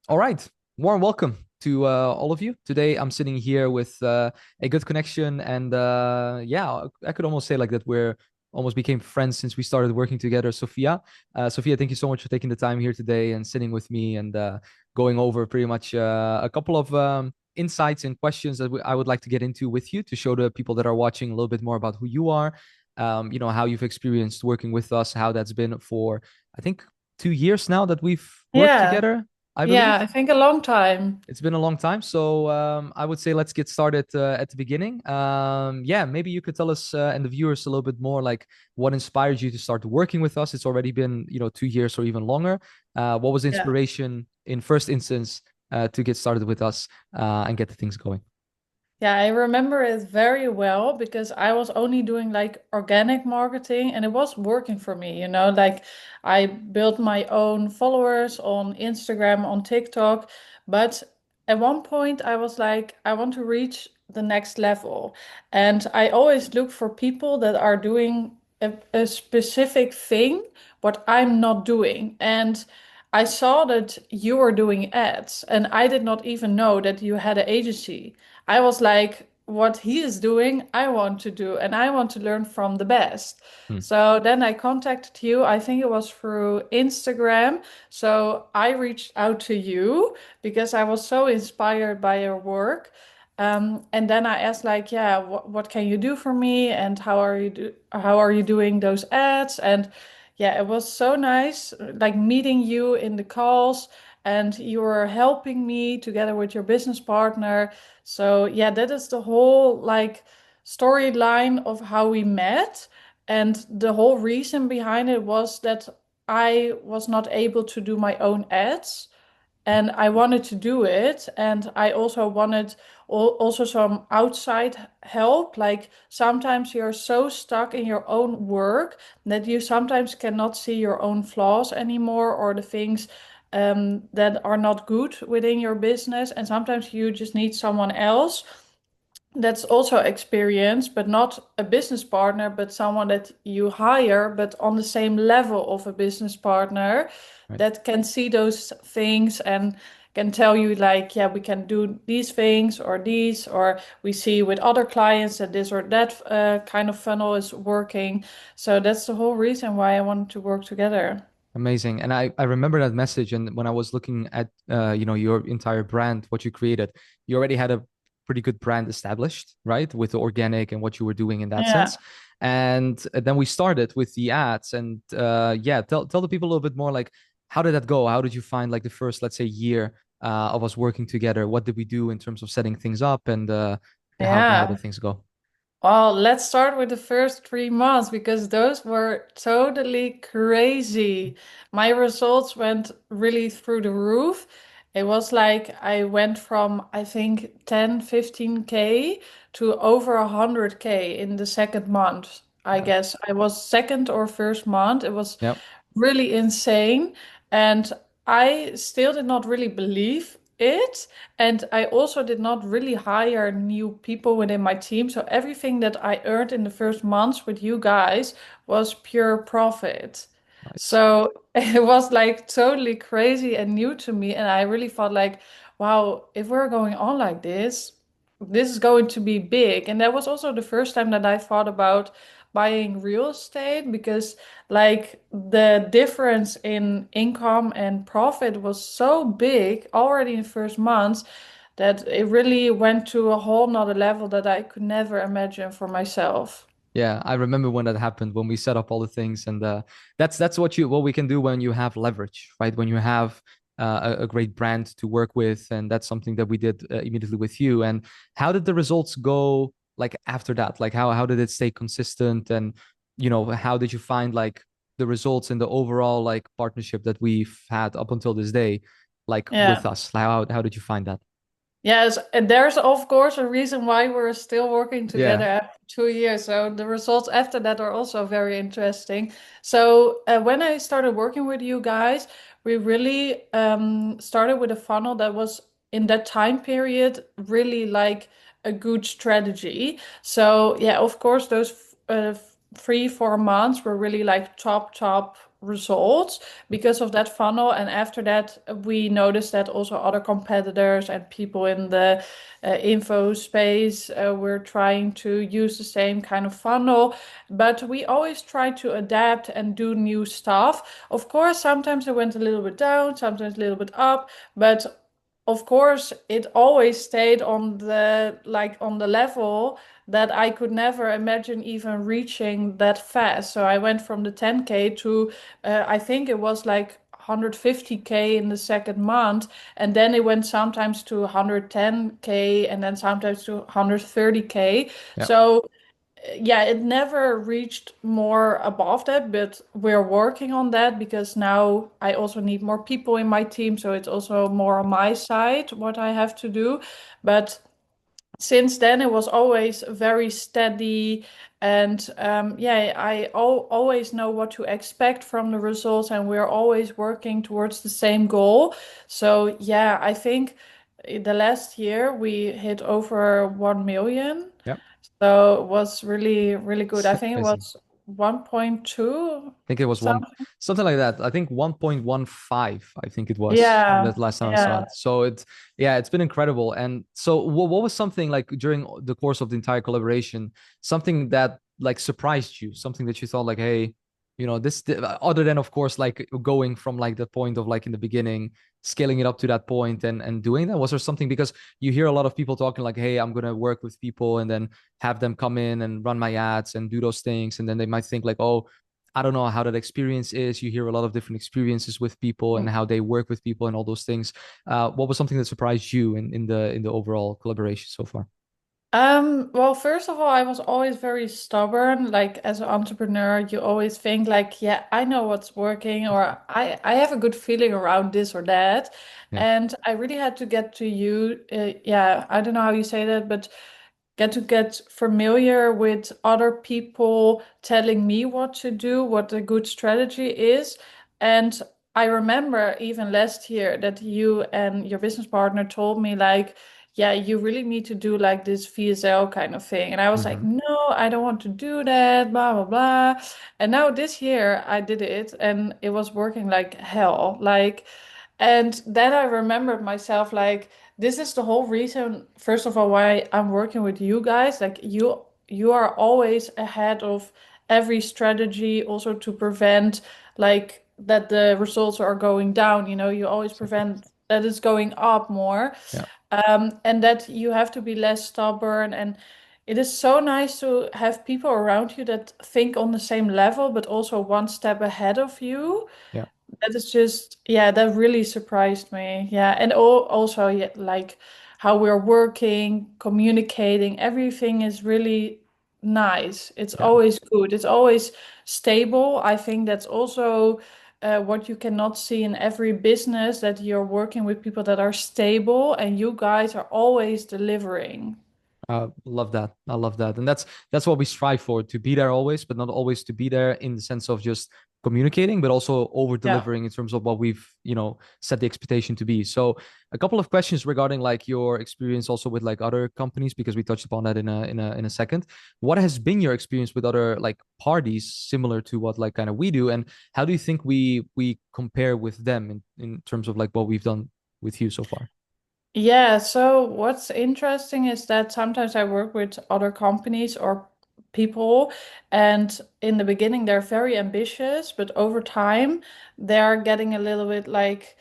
All right. Warm welcome to all of you. Today I'm sitting here with a good connection, and yeah, I could almost say like that we're almost became friends since we started working together. Sophia, Sophia, thank you so much for taking the time here today and sitting with me and going over pretty much a couple of insights and questions that I would like to get into with you to show the people that are watching a little bit more about who you are. How you've experienced working with us, how that's been for I think 2 years now that we've worked Yeah, together. I yeah, believe. I think a long time. It's been a long time. So I would say let's get started at the beginning. Yeah, maybe you could tell us and the viewers a little bit more like what inspired you to start working with us. It's already been, 2 years or even longer. What was the Yeah. inspiration in first instance to get started with us and get the things going? Yeah, I remember it very well because I was only doing like organic marketing and it was working for me, like I built my own followers on Instagram, on TikTok, but at one point I was like, I want to reach the next level. And I always look for people that are doing a specific thing, what I'm not doing. And I saw that you were doing ads, and I did not even know that you had an agency. I was like, what he is doing, I want to do, and I want to learn from the best. Hmm. So then I contacted you. I think it was through Instagram. So I reached out to you because I was so inspired by your work. And then I asked, like, yeah, what can you do for me, and how are you doing those ads? And yeah, it was so nice, like meeting you in the calls, and you were helping me together with your business partner. So yeah, that is the whole like storyline of how we met. And the whole reason behind it was that I was not able to do my own ads and I wanted to do it. And I also wanted also some outside help. Like sometimes you're so stuck in your own work that you sometimes cannot see your own flaws anymore or the things that are not good within your business. And sometimes you just need someone else that's also experienced, but not a business partner, but someone that you hire, but on the same level of a business partner Right. that can see those things and can tell you, like, yeah, we can do these things or these, or we see with other clients that this or that kind of funnel is working. So that's the whole reason why I wanted to work together. Amazing. And I remember that message. And when I was looking at, your entire brand, what you created, you already had a pretty good brand established, right? With the organic and what you were doing in that Yeah. sense. And then we started with the ads. And yeah, tell the people a little bit more like, how did that go? How did you find like the first, let's say, year of us working together? What did we do in terms of setting things up and how Yeah. did things go? Well, let's start with the first 3 months because those were totally crazy. My results went really through the roof. It was like I went from, I think, 10, 15K to over 100K in the second month. I Wow. guess I was second or first month. It was Yep. really insane. And I still did not really believe it. And I also did not really hire new people within my team. So everything that I earned in the first months with you guys was pure profit. Nice. So it was like totally crazy and new to me. And I really thought like, wow, if we're going on like this is going to be big. And that was also the first time that I thought about buying real estate because like the difference in income and profit was so big already in the first months that it really went to a whole nother level that I could never imagine for myself. Yeah, I remember when that happened when we set up all the things, and that's what we can do when you have leverage, right? When you have a great brand to work with, and that's something that we did immediately with you. And how did the results go like after that? Like how did it stay consistent, and how did you find like the results in the overall like partnership that we've had up until this day, like with Yeah. us? Like, how did you find that? Yes, and there's of course a reason why we're still working Yeah. together after 2 years. So the results after that are also very interesting. So when I started working with you guys, we really started with a funnel that was in that time period really like a good strategy. So yeah, of course, those 3, 4 months were really like top results because of that funnel. And after that, we noticed that also other competitors and people in the info space were trying to use the same kind of funnel. But we always try to adapt and do new stuff. Of course, sometimes it went a little bit down, sometimes a little bit up, but of course, it always stayed on the level that I could never imagine even reaching that fast. So I went from the 10K to I think it was like 150K in the second month, and then it went sometimes to 110K and then sometimes to 130K. Yeah. So yeah, it never reached more above that, but we're working on that because now I also need more people in my team. So it's also more on my side what I have to do. But since then, it was always very steady. And yeah, always know what to expect from the results, and we're always working towards the same goal. So yeah, I think the last year we hit over 1 million. Yeah. So it was really, really good. I think it Amazing. was 1.2 Think it was one something. something like that. I think 1.15, I think it was Yeah, that last time I saw yeah. it. So yeah, it's been incredible. And so what was something like during the course of the entire collaboration, something that like surprised you, something that you thought like, hey, this other than of course like going from like the point of like in the beginning, scaling it up to that point and doing that. Was there something because you hear a lot of people talking like, hey, I'm gonna work with people and then have them come in and run my ads and do those things. And then they might think like, oh, I don't know how that experience is. You hear a lot of different experiences with people and how they work with people and all those things. What was something that surprised you in the overall collaboration so far? Well, first of all, I was always very stubborn. Like as an entrepreneur, you always think like, yeah, I know what's working, or I have a good feeling around this or that. Yeah. And I really had to get to you. Yeah, I don't know how you say that, but get familiar with other people telling me what to do, what a good strategy is. And I remember even last year that you and your business partner told me like, yeah, you really need to do like this VSL kind of thing. And I was like, Hmm. no, I don't want to do that, blah, blah, blah. And now this year I did it and it was working like hell. And then I remembered myself like, this is the whole reason, first of all, why I'm working with you guys. Like you are always ahead of every strategy, also to prevent like that the results are going down. You always Exactly. prevent that it's going up more. Yeah. And that you have to be less stubborn. And it is so nice to have people around you that think on the same level, but also one step ahead of you. Yeah. That is just, yeah, that really surprised me. Yeah. And also, yeah, like how we're working, communicating, everything is really nice. It's Yeah. always good. It's always stable. I think that's also what you cannot see in every business, that you're working with people that are stable and you guys are always delivering. Love that. I love that. And that's what we strive for, to be there always, but not always to be there in the sense of just communicating, but also over Yeah. delivering in terms of what we've, set the expectation to be. So a couple of questions regarding like your experience also with like other companies, because we touched upon that in a second. What has been your experience with other like parties similar to what like kind of we do? And how do you think we compare with them in terms of like what we've done with you so far? Yeah, so what's interesting is that sometimes I work with other companies or people, and in the beginning they're very ambitious, but over time they're getting a little bit like,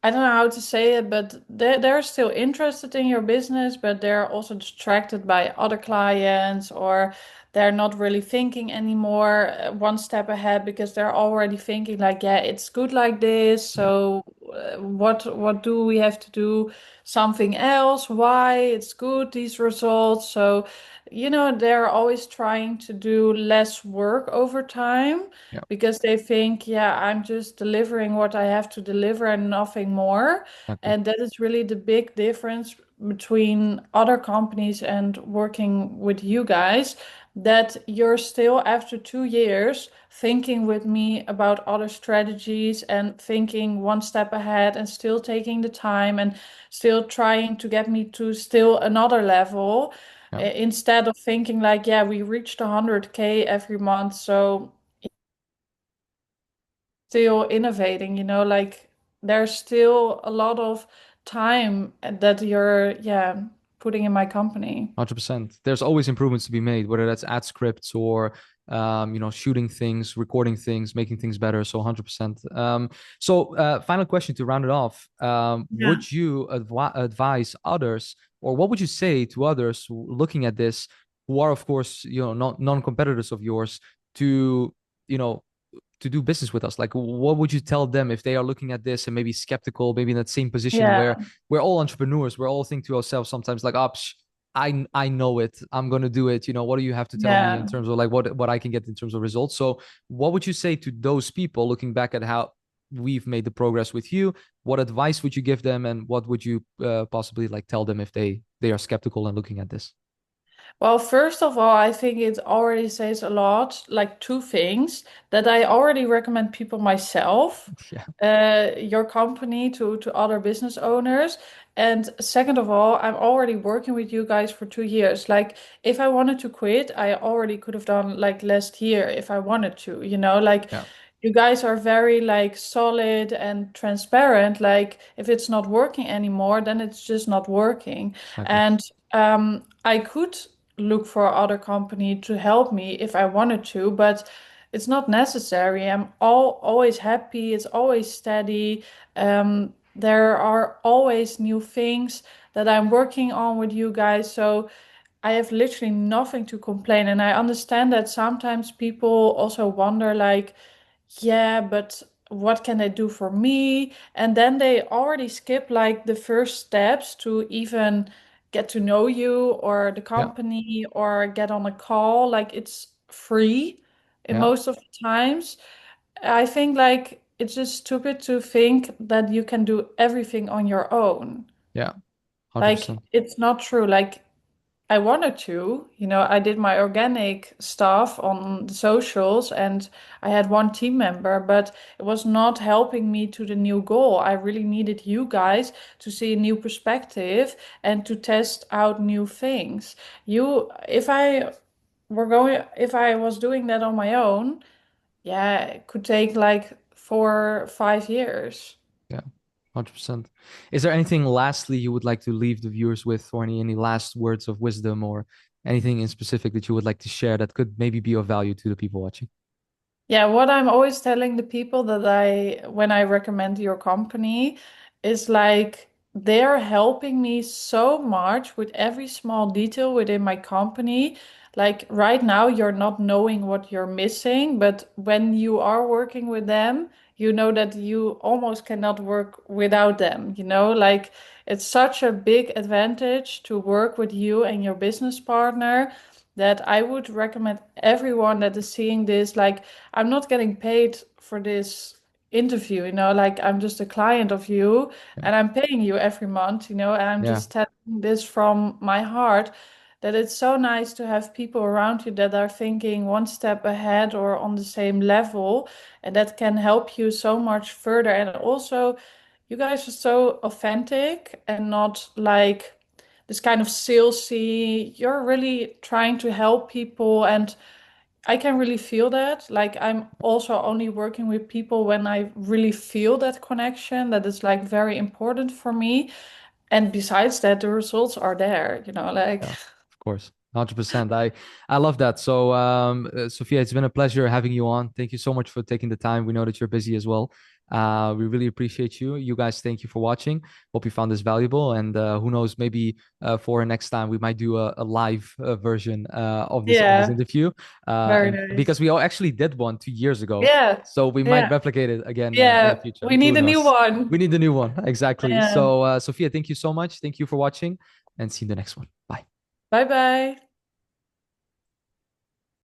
I don't know how to say it, but they're still interested in your business, but they're also distracted by other clients, or they're not really thinking anymore one step ahead because they're already thinking like, yeah, it's good like this. Yeah. So what do we have to do something else? Why it's good these results? So they're always trying to do less work over time Yeah. because they think, yeah, I'm just delivering what I have to deliver and nothing more. Exactly. And that is really the big difference between other companies and working with you guys, that you're still, after 2 years, thinking with me about other strategies and thinking one step ahead and still taking the time and still trying to get me to still another level. Yeah. Instead of thinking like, yeah, we reached 100K every month, so still innovating, like there's still a lot of time that you're, yeah, putting in my company. 100%. There's always improvements to be made, whether that's ad scripts or shooting things, recording things, making things better. So 100%. Final question to round it off. Yeah. Would you advise others, or what would you say to others looking at this, who are, of course, non-competitors of yours, to, you know, to do business with us? Like, what would you tell them if they are looking at this and maybe skeptical, maybe in that same position Yeah. where we're all entrepreneurs, we're all think to ourselves sometimes like, I know it, I'm gonna do it. What do you have to tell me in Yeah. terms of like what I can get in terms of results? So, what would you say to those people looking back at how we've made the progress with you? What advice would you give them, and what would you possibly like tell them if they are skeptical and looking at this? Well, first of all, I think it already says a lot, like two things that I already recommend people myself, Yeah, your company to other business owners. And second of all, I'm already working with you guys for 2 years. Like, if I wanted to quit, I already could have done like last year if I wanted to, like yeah, you guys are very like solid and transparent. Like, if it's not working anymore, then it's just not working. exactly. And I could look for other company to help me if I wanted to, but it's not necessary. I'm always happy. It's always steady. There are always new things that I'm working on with you guys. So I have literally nothing to complain. And I understand that sometimes people also wonder, like, yeah, but what can they do for me? And then they already skip like the first steps to even get to know you or the Yeah, company or get on a call. Like, it's free in yeah, most of the times. I think like it's just stupid to think that you can do everything on your own. yeah, Like, 100%. it's not true. Like, I wanted to, I did my organic stuff on the socials and I had one team member, but it was not helping me to the new goal. I really needed you guys to see a new perspective and to test out new things. If I was doing that on my own, yeah, it could take like 4, 5 years. Yeah, 100%. Is there anything lastly you would like to leave the viewers with, or any last words of wisdom, or anything in specific that you would like to share that could maybe be of value to the people watching? Yeah, what I'm always telling the people that when I recommend your company is like they're helping me so much with every small detail within my company. Like right now, you're not knowing what you're missing, but when you are working with them, you know that you almost cannot work without them, Like, it's such a big advantage to work with you and your business partner that I would recommend everyone that is seeing this. Like, I'm not getting paid for this interview, like I'm just a client of you Yeah, and I'm paying you every month, and I'm yeah, just telling this from my heart that it's so nice to have people around you that are thinking one step ahead or on the same level, and that can help you so much further. And also, you guys are so authentic and not like this kind of salesy. You're really trying to help people, and I can really feel that. Like, I'm also only working with people when I really feel that connection, that is like very important for me. And besides that, the results are there, like, yeah, of course. 100%. I love that. So, Sophia, it's been a pleasure having you on. Thank you so much for taking the time. We know that you're busy as well. We really appreciate you. You guys, thank you for watching. Hope you found this valuable. And who knows, maybe for next time we might do a live version of this yeah, interview. very And because nice. we all actually did one 2 years ago, Yeah, so we might yeah, replicate it again in the yeah. future. We Who need a new knows? one. We need the new one. Exactly. Yeah. So, Sophia, thank you so much. Thank you for watching, and see you in the next one. Bye. Bye bye.